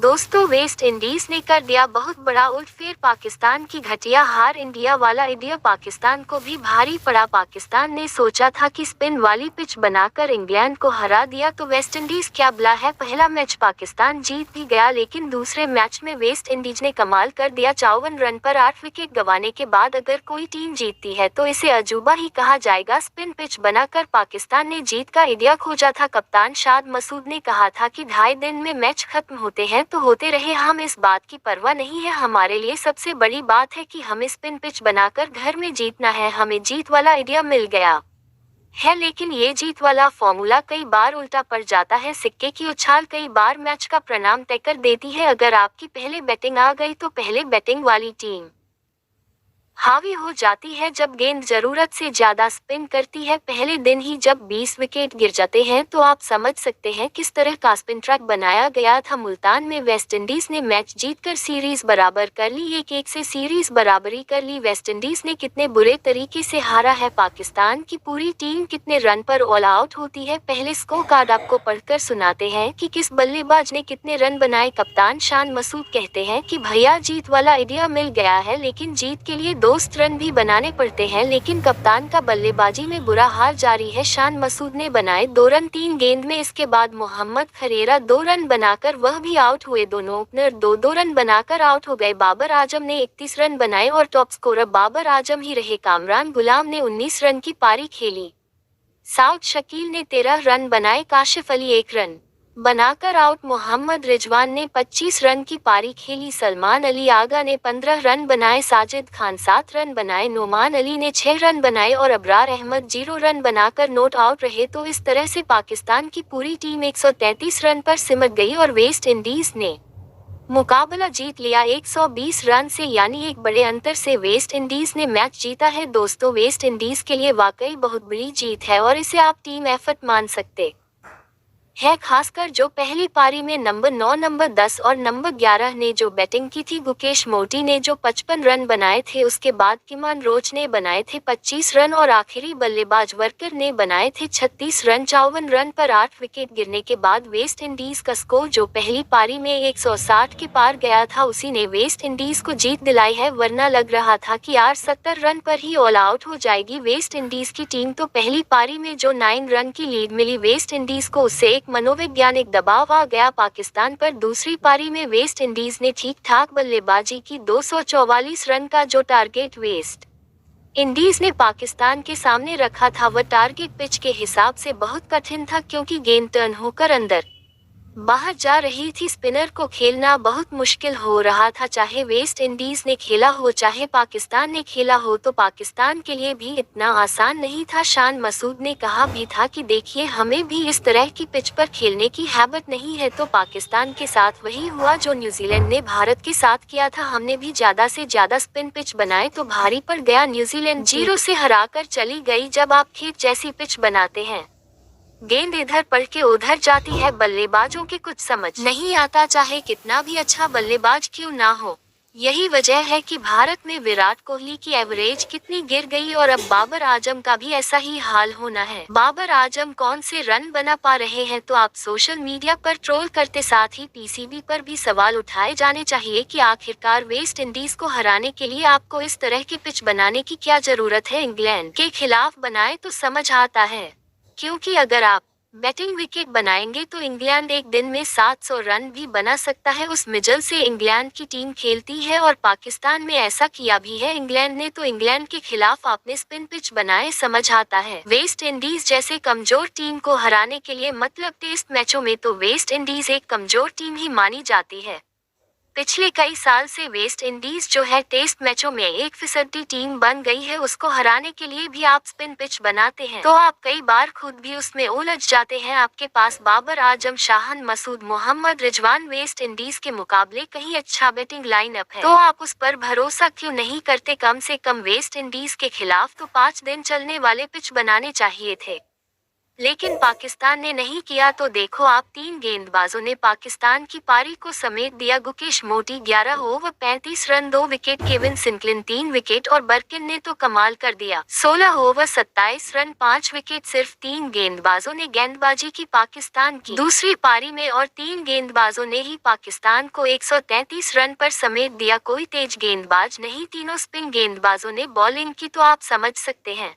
दोस्तों, West Indies ने कर दिया बहुत बड़ा उलटफेर। पाकिस्तान की घटिया हार। इंडिया वाला इंडिया पाकिस्तान को भी भारी पड़ा। पाकिस्तान ने सोचा था कि स्पिन वाली पिच बनाकर इंग्लैंड को हरा दिया तो वेस्ट इंडीज क्या बला है। पहला मैच पाकिस्तान जीत भी गया, लेकिन दूसरे मैच में वेस्ट इंडीज ने कमाल कर दिया। 54 रन पर 8 विकेट गंवाने के बाद अगर कोई टीम जीतती है तो इसे अजूबा ही कहा जाएगा। स्पिन पिच बनाकर पाकिस्तान ने जीत का इंडिया खोजा था। कप्तान शाद मसूद ने कहा था कि 2.5 दिन में मैच खत्म होते हैं तो होते रहे, हम इस बात की परवाह नहीं है। हमारे लिए सबसे बड़ी बात है कि हमें स्पिन पिच बनाकर घर में जीतना है। हमें जीत वाला आइडिया मिल गया है, लेकिन ये जीत वाला फॉर्मूला कई बार उल्टा पड़ जाता है। सिक्के की उछाल कई बार मैच का परिणाम तय कर देती है। अगर आपकी पहले बैटिंग आ गई तो पहले बैटिंग वाली टीम हावी हो जाती है। जब गेंद जरूरत से ज्यादा स्पिन करती है पहले दिन ही जब 20 विकेट गिर जाते हैं तो आप समझ सकते हैं किस तरह का स्पिन ट्रैक बनाया गया था। मुल्तान में वेस्ट इंडीज ने मैच जीतकर सीरीज बराबर कर ली। 1-1 से सीरीज बराबरी कर ली। वेस्ट इंडीज ने कितने बुरे तरीके से हारा है। पाकिस्तान की पूरी टीम कितने रन पर ऑल आउट होती है। पहले स्कोर कार्ड आपको पढ़कर सुनाते हैं कि किस बल्लेबाज ने कितने रन बनाए। कप्तान शान मसूद कहते हैं कि भैया जीत वाला आइडिया मिल गया है, लेकिन जीत के लिए दोस्त रन भी बनाने पड़ते हैं। लेकिन कप्तान का बल्लेबाजी में बुरा हाल जारी है। शान मसूद ने बनाए 2 रन 3 गेंद में। इसके बाद मोहम्मद खरेरा 2 रन बनाकर वह भी आउट हुए। दोनों ओपनर 2-2 रन बनाकर आउट हो गए। बाबर आजम ने 31 रन बनाए और टॉप स्कोरर बाबर आजम ही रहे। कामरान गुलाम ने 19 रन की पारी खेली। साउद शकील ने 13 रन बनाए। काशिफ अली 1 रन बनाकर आउट। मोहम्मद रिजवान ने 25 रन की पारी खेली। सलमान अली आगा ने 15 रन बनाए। साजिद खान 7 रन बनाए। नोमान अली ने 6 रन बनाए और अबरार अहमद 0 रन बनाकर नॉट आउट रहे। तो इस तरह से पाकिस्तान की पूरी टीम 133 रन पर सिमट गई और वेस्ट इंडीज ने मुकाबला जीत लिया 120 रन से, यानी एक बड़े अंतर से वेस्ट इंडीज ने मैच जीता है। दोस्तों, वेस्ट इंडीज के लिए वाकई बहुत बड़ी जीत है और इसे आप टीम एफर्ट मान सकते है, खासकर जो पहली पारी में नंबर 9, नंबर 10 और नंबर 11 ने जो बैटिंग की थी। गुकेश मोती ने जो 55 रन बनाए थे, उसके बाद किमान रोच ने बनाए थे 25 रन और आखिरी बल्लेबाज वर्कर ने बनाए थे 36 रन। 54 रन पर 8 विकेट गिरने के बाद वेस्ट इंडीज का स्कोर जो पहली पारी में 160 के पार गया था, उसी ने वेस्ट इंडीज को जीत दिलाई है। वरना लग रहा था कि यार 70 रन पर ही ऑल आउट हो जाएगी वेस्ट इंडीज की टीम। तो पहली पारी में जो 9 रन की लीड मिली वेस्ट इंडीज को, उससे एक मनोवैज्ञानिक दबाव आ गया पाकिस्तान पर। दूसरी पारी में वेस्ट इंडीज ने ठीक ठाक बल्लेबाजी की। 244 रन का जो टारगेट वेस्ट इंडीज ने पाकिस्तान के सामने रखा था, वह टारगेट पिच के हिसाब से बहुत कठिन था, क्योंकि गेंद टर्न होकर अंदर बाहर जा रही थी। स्पिनर को खेलना बहुत मुश्किल हो रहा था। चाहे वेस्ट इंडीज ने खेला हो चाहे पाकिस्तान ने खेला हो, तो पाकिस्तान के लिए भी इतना आसान नहीं था। शान मसूद ने कहा भी था कि देखिए, हमें भी इस तरह की पिच पर खेलने की हैबिट नहीं है। तो पाकिस्तान के साथ वही हुआ जो न्यूजीलैंड ने भारत के साथ किया था। हमने भी ज्यादा से ज्यादा स्पिन पिच बनाए तो भारी पड़ गया। न्यूजीलैंड 0 से हराकर चली गई। जब आप खेत जैसी पिच बनाते हैं, गेंद इधर पड़ के उधर जाती है, बल्लेबाजों के कुछ समझ नहीं आता, चाहे कितना भी अच्छा बल्लेबाज क्यों ना हो। यही वजह है कि भारत में विराट कोहली की एवरेज कितनी गिर गई और अब बाबर आजम का भी ऐसा ही हाल होना है। बाबर आजम कौन से रन बना पा रहे हैं, तो आप सोशल मीडिया पर ट्रोल करते, साथ ही पीसीबी पर भी सवाल उठाए जाने चाहिए कि आखिरकार वेस्ट इंडीज को हराने के लिए आपको इस तरह की पिच बनाने की क्या जरूरत है। इंग्लैंड के खिलाफ बनाए तो समझ आता है, क्योंकि अगर आप बैटिंग विकेट बनाएंगे तो इंग्लैंड एक दिन में 700 रन भी बना सकता है। उस मिजल से इंग्लैंड की टीम खेलती है और पाकिस्तान में ऐसा किया भी है इंग्लैंड ने। तो इंग्लैंड के खिलाफ आपने स्पिन पिच बनाए, समझ आता है। वेस्ट इंडीज जैसे कमजोर टीम को हराने के लिए, मतलब टेस्ट मैचों में, तो वेस्ट इंडीज एक कमजोर टीम ही मानी जाती है। पिछले कई साल से वेस्ट इंडीज जो है टेस्ट मैचों में 1% टीम बन गई है। उसको हराने के लिए भी आप स्पिन पिच बनाते हैं तो आप कई बार खुद भी उसमें उलझ जाते हैं। आपके पास बाबर आजम, शाहन मसूद, मोहम्मद रिजवान, वेस्ट इंडीज के मुकाबले कहीं अच्छा बैटिंग लाइनअप है, तो आप उस पर भरोसा क्यों नहीं करते। कम से कम वेस्ट इंडीज के खिलाफ तो 5 दिन चलने वाले पिच बनाने चाहिए थे। लेकिन पाकिस्तान ने नहीं किया तो देखो आप, 3 गेंदबाजों ने पाकिस्तान की पारी को समेट दिया। Gudakesh Motie 11 over 35 run 2 wicket, Kevin Sinclair 3 wicket और बर्किन ने तो कमाल कर दिया, 16 ओवर 27 रन 5 विकेट। सिर्फ 3 गेंदबाजों ने गेंदबाजी की पाकिस्तान की दूसरी पारी में और 3 गेंदबाजों ने ही पाकिस्तान को 133 रन पर समेट दिया। कोई तेज गेंदबाज नहीं, तीनों स्पिन गेंदबाजों ने बॉलिंग की। तो आप समझ सकते हैं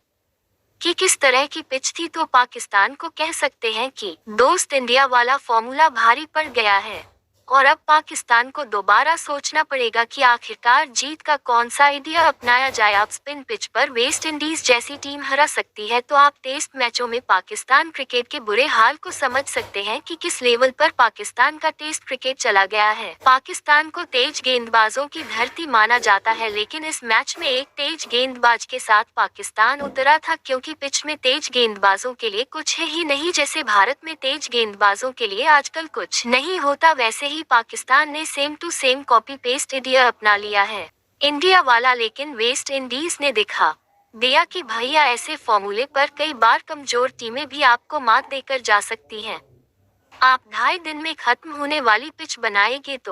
कि किस तरह की पिच थी। तो पाकिस्तान को कह सकते हैं कि दोस्त इंडिया वाला फॉर्मूला भारी पड़ गया है और अब पाकिस्तान को दोबारा सोचना पड़ेगा कि आखिरकार जीत का कौन सा आइडिया अपनाया जाए। अब स्पिन पिच पर वेस्ट इंडीज जैसी टीम हरा सकती है तो आप टेस्ट मैचों में पाकिस्तान क्रिकेट के बुरे हाल को समझ सकते हैं कि किस लेवल पर पाकिस्तान का टेस्ट क्रिकेट चला गया है। पाकिस्तान को तेज गेंदबाजों की धरती माना जाता है, लेकिन इस मैच में एक तेज गेंदबाज के साथ पाकिस्तान उतरा था, क्योंकि पिच में तेज गेंदबाजों के लिए कुछ है ही नहीं। जैसे भारत में तेज गेंदबाजों के लिए आजकल कुछ नहीं होता, वैसे ही पाकिस्तान ने same to same copy paste idea अपना लिया है इंडिया वाला। लेकिन वेस्ट इंडीज ने दिखा दिया कि भैया ऐसे फॉर्मूले पर कई बार कमजोर टीमें भी आपको मात देकर जा सकती हैं। आप 2.5 दिन में खत्म होने वाली पिच बनाएंगे तो